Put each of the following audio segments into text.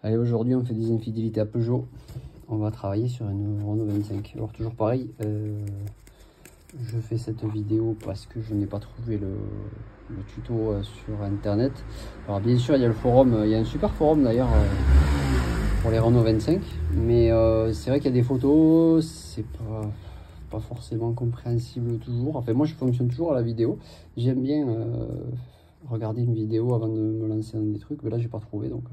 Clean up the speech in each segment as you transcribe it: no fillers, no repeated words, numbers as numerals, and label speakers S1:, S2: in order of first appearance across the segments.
S1: Allez, aujourd'hui on fait des infidélités à Peugeot. On va travailler sur une Renault 25. Alors toujours pareil, je fais cette vidéo parce que je n'ai pas trouvé le tuto sur internet. Alors bien sûr il y a le forum, il y a un super forum d'ailleurs pour les Renault 25. Mais c'est vrai qu'il y a des photos, c'est pas forcément compréhensible toujours. Enfin moi je fonctionne toujours à la vidéo. J'aime bien regarder une vidéo avant de me lancer dans des trucs, mais là j'ai pas trouvé, donc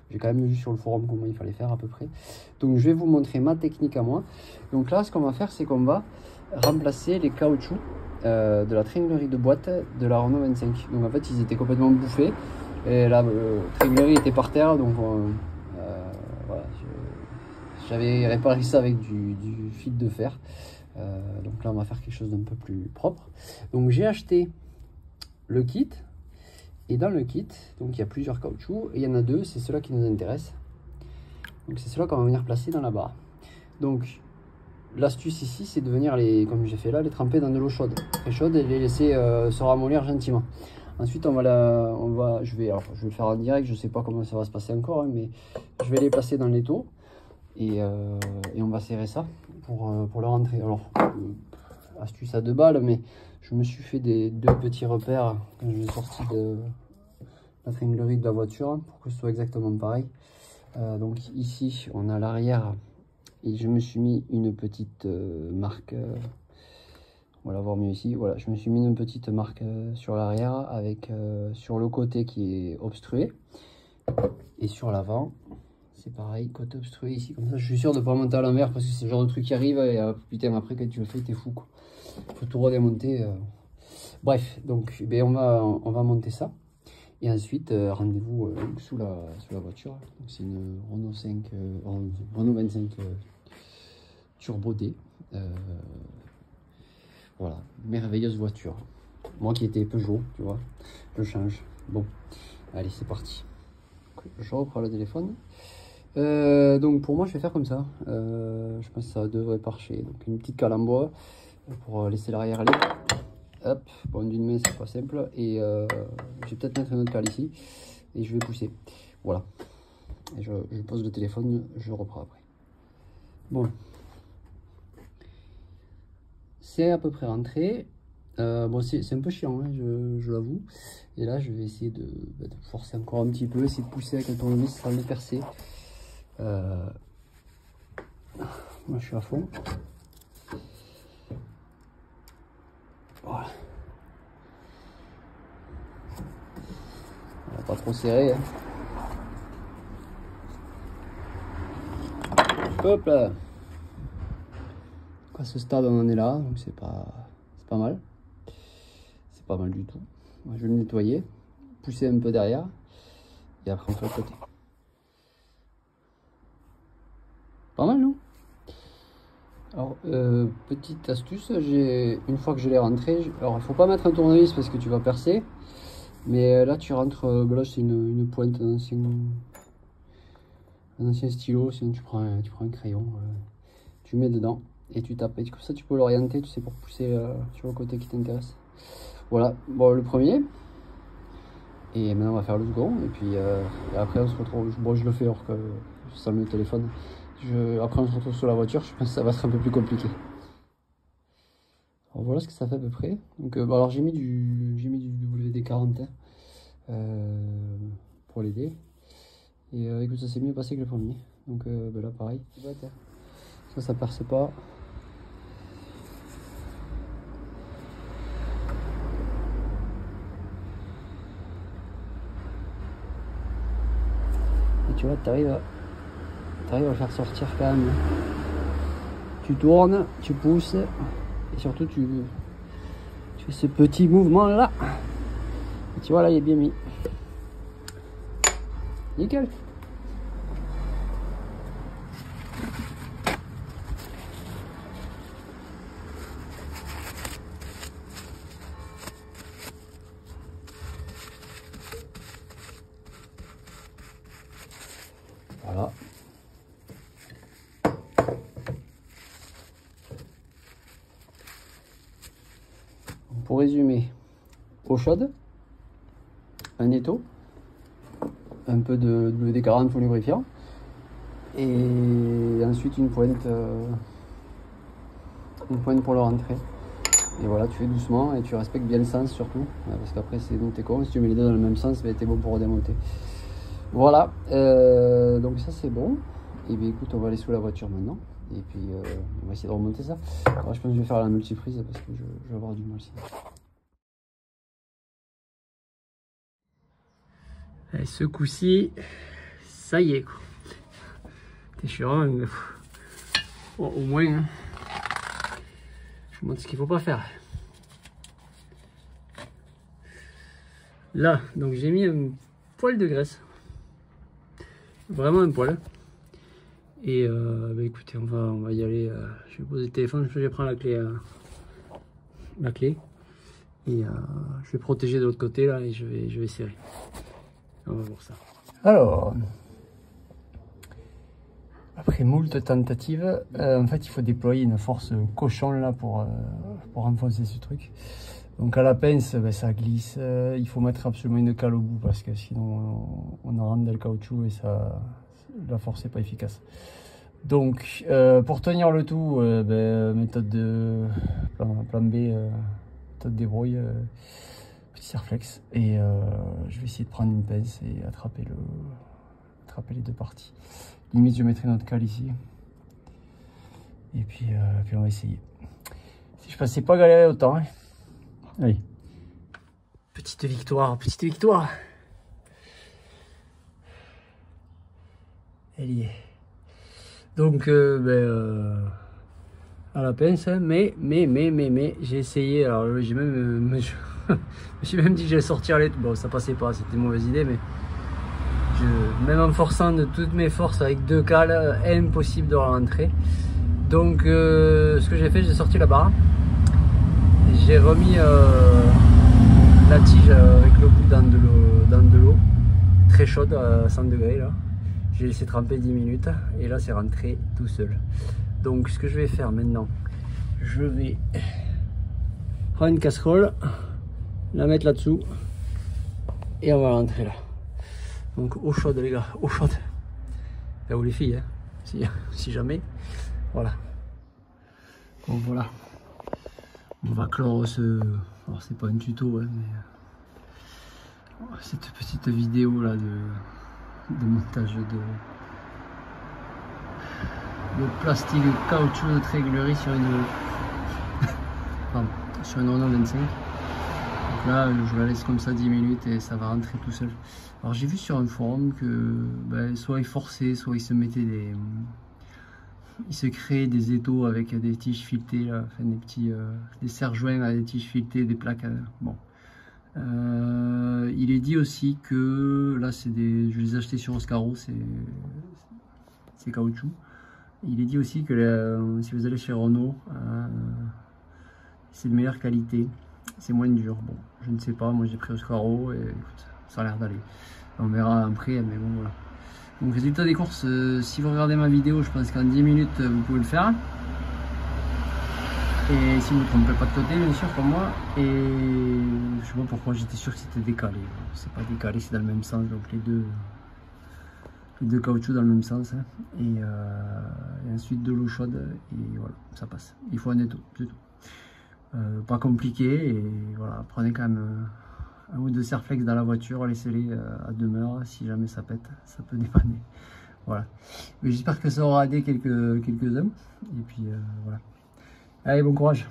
S1: j'ai quand même vu sur le forum comment il fallait faire à peu près. Donc je vais vous montrer ma technique à moi. Donc là ce qu'on va faire, c'est qu'on va remplacer les caoutchoucs de la tringlerie de boîte de la Renault 25. Donc en fait ils étaient complètement bouffés et la tringlerie était par terre, donc voilà, j'avais réparé ça avec du fil de fer. Donc là on va faire quelque chose d'un peu plus propre. Donc j'ai acheté le kit. Et dans le kit, donc il y a plusieurs caoutchoucs, et il y en a deux, c'est ceux-là qui nous intéressent. Donc c'est ceux-là qu'on va venir placer dans la barre. Donc l'astuce ici, c'est de venir comme j'ai fait là, les tremper dans de l'eau chaude, très chaude, et les laisser se ramollir gentiment. Ensuite je vais le faire en direct, je sais pas comment ça va se passer encore, hein, mais je vais les placer dans l'étau et on va serrer ça pour le rentrer. Alors astuce à 2 balles, mais je me suis fait deux petits repères quand je l'ai sorti de la tringlerie de la voiture pour que ce soit exactement pareil. Donc ici on a l'arrière et je me suis mis une petite marque, on va la voir mieux ici. Voilà, je me suis mis une petite marque sur l'arrière avec sur le côté qui est obstrué, et sur l'avant c'est pareil, côté obstrué ici, comme ça je suis sûr de ne pas monter à l'envers parce que c'est le genre de truc qui arrive et putain après quand tu le fais t'es fou quoi. Faut tout redémonter. Bref, donc ben, on va monter ça. Et ensuite, rendez-vous sous la voiture. C'est une Renault 5, Renault 25 Turbo D. Voilà, merveilleuse voiture. Moi qui étais Peugeot, tu vois, je change. Bon, allez, c'est parti. Je reprends le téléphone. Donc pour moi, je vais faire comme ça. Je pense que ça devrait marcher. Donc une petite cale en bois pour laisser l'arrière aller. Hop, bon, d'une main c'est pas simple, et je vais peut-être mettre une autre cale ici et je vais pousser. Voilà, et je pose le téléphone, je reprends après. Bon, c'est à peu près rentré. Bon, c'est un peu chiant, hein, je l'avoue. Et là je vais essayer de forcer encore un petit peu, essayer de pousser avec un tournevis sans le percer. Moi je suis à fond. Voilà. Pas trop serré, hein. Hop là. À ce stade on en est là, donc c'est pas mal, c'est pas mal du tout. Moi, je vais le nettoyer, pousser un peu derrière et après on fait le côté. Pas mal, non? Alors petite astuce, une fois que je l'ai rentré, alors il faut pas mettre un tournevis parce que tu vas percer, mais là tu rentres, là c'est une pointe d'un ancien stylo, sinon tu prends un crayon, tu mets dedans et tu tapes, et comme ça tu peux l'orienter, tu sais, pour pousser sur le côté qui t'intéresse. Voilà, bon, le premier, et maintenant on va faire le second, et puis et après on se retrouve. Bon, je le fais alors que je sors le téléphone. Après on se retrouve sur la voiture, je pense que ça va être un peu plus compliqué. Alors voilà ce que ça fait à peu près. Donc bon, alors j'ai mis du WD-40 pour l'aider, et écoute, ça s'est mieux passé que le premier. Donc ben là pareil, ça perce pas. Et tu vois, tu arrives à le faire sortir quand même. Tu tournes, tu pousses, et surtout tu fais ce petit mouvement là. Et tu vois, là il est bien mis. Nickel. Voilà. Pour résumer, eau chaude, un étau, un peu de WD-40 pour lubrifiant, Et ensuite une pointe pour le rentrer. Et voilà, tu fais doucement et tu respectes bien le sens surtout, parce qu'après c'est donc t'es con, si tu mets les deux dans le même sens, ben, t'es bon pour redémonter. Voilà, donc ça c'est bon. Et bien écoute, on va aller sous la voiture maintenant. Et puis on va essayer de remonter ça. Alors, je pense que je vais faire la multiprise parce que je vais avoir du mal ici. Et ce coup-ci, ça y est quoi. T'es chiant, mais bon, au moins, hein, je vous montre ce qu'il faut pas faire. Là, donc j'ai mis un poil de graisse. Vraiment un poil. Et bah écoutez, on va y aller. Je vais poser le téléphone, je vais prendre la clé. Et je vais protéger de l'autre côté là et je vais serrer. On va voir ça. Alors, après moult tentatives, en fait il faut déployer une force cochon là pour enfoncer ce truc. Donc à la pince, ben, ça glisse. Il faut mettre absolument une cale au bout parce que sinon on rentre dans le caoutchouc et la force n'est pas efficace. Donc pour tenir le tout, ben, méthode de plan B, méthode débrouille, petit serre-flex. Et je vais essayer de prendre une pince et attraper les deux parties. Limite je mettrai notre cale ici. Et puis on va essayer. Si je pensais pas galérer autant. Hein. Allez. Petite victoire, petite victoire. Elle y est. Donc, à la pince, hein, mais, j'ai essayé. Alors, j'ai même, j'ai même dit que j'allais sortir les. Bon, ça passait pas, c'était une mauvaise idée, mais même en forçant de toutes mes forces avec deux cales, impossible de rentrer. Donc, ce que j'ai fait, j'ai sorti la barre. J'ai remis la tige avec le bout dans de l'eau très chaude à 100 degrés là. J'ai laissé tremper 10 minutes et là c'est rentré tout seul. Donc ce que je vais faire maintenant, je vais prendre une casserole, la mettre là-dessous et on va rentrer là. Donc eau chaude les gars, eau chaude. Ou les filles, hein, si jamais. Voilà. Bon voilà. On va clore ce... Alors c'est pas un tuto, hein, mais cette petite vidéo là de montage de plastique de caoutchouc de trégulerie sur une pardon, sur une Renault 25. Donc là je la laisse comme ça 10 minutes et ça va rentrer tout seul. Alors j'ai vu sur un forum que ben, soit ils forçaient, soit ils se mettaient il se crée des étaux avec des tiges filetées, là, enfin des petits des serre-joints à des tiges filetées, des plaques. Bon, il est dit aussi que là, je les ai achetés sur Oscaro, c'est caoutchouc. Il est dit aussi que si vous allez chez Renault, c'est de meilleure qualité, c'est moins dur. Bon, je ne sais pas, moi j'ai pris Oscaro et écoute, ça a l'air d'aller. On verra après, mais bon voilà. Donc résultat des courses, si vous regardez ma vidéo, je pense qu'en 10 minutes vous pouvez le faire. Et si vous ne vous trompez pas de côté, bien sûr, comme moi. Et je sais pas pourquoi j'étais sûr que c'était décalé. C'est pas décalé, c'est dans le même sens, donc les deux caoutchoucs dans le même sens. Hein. Et ensuite de l'eau chaude, et voilà, ça passe. Il faut un étau, c'est tout. Pas compliqué, et voilà, prenez quand même un ou deux serre-flex dans la voiture, laissez-les à demeure, si jamais ça pète, ça peut dépanner. Voilà. Mais j'espère que ça aura aidé quelques-uns. Et puis voilà. Allez, bon courage.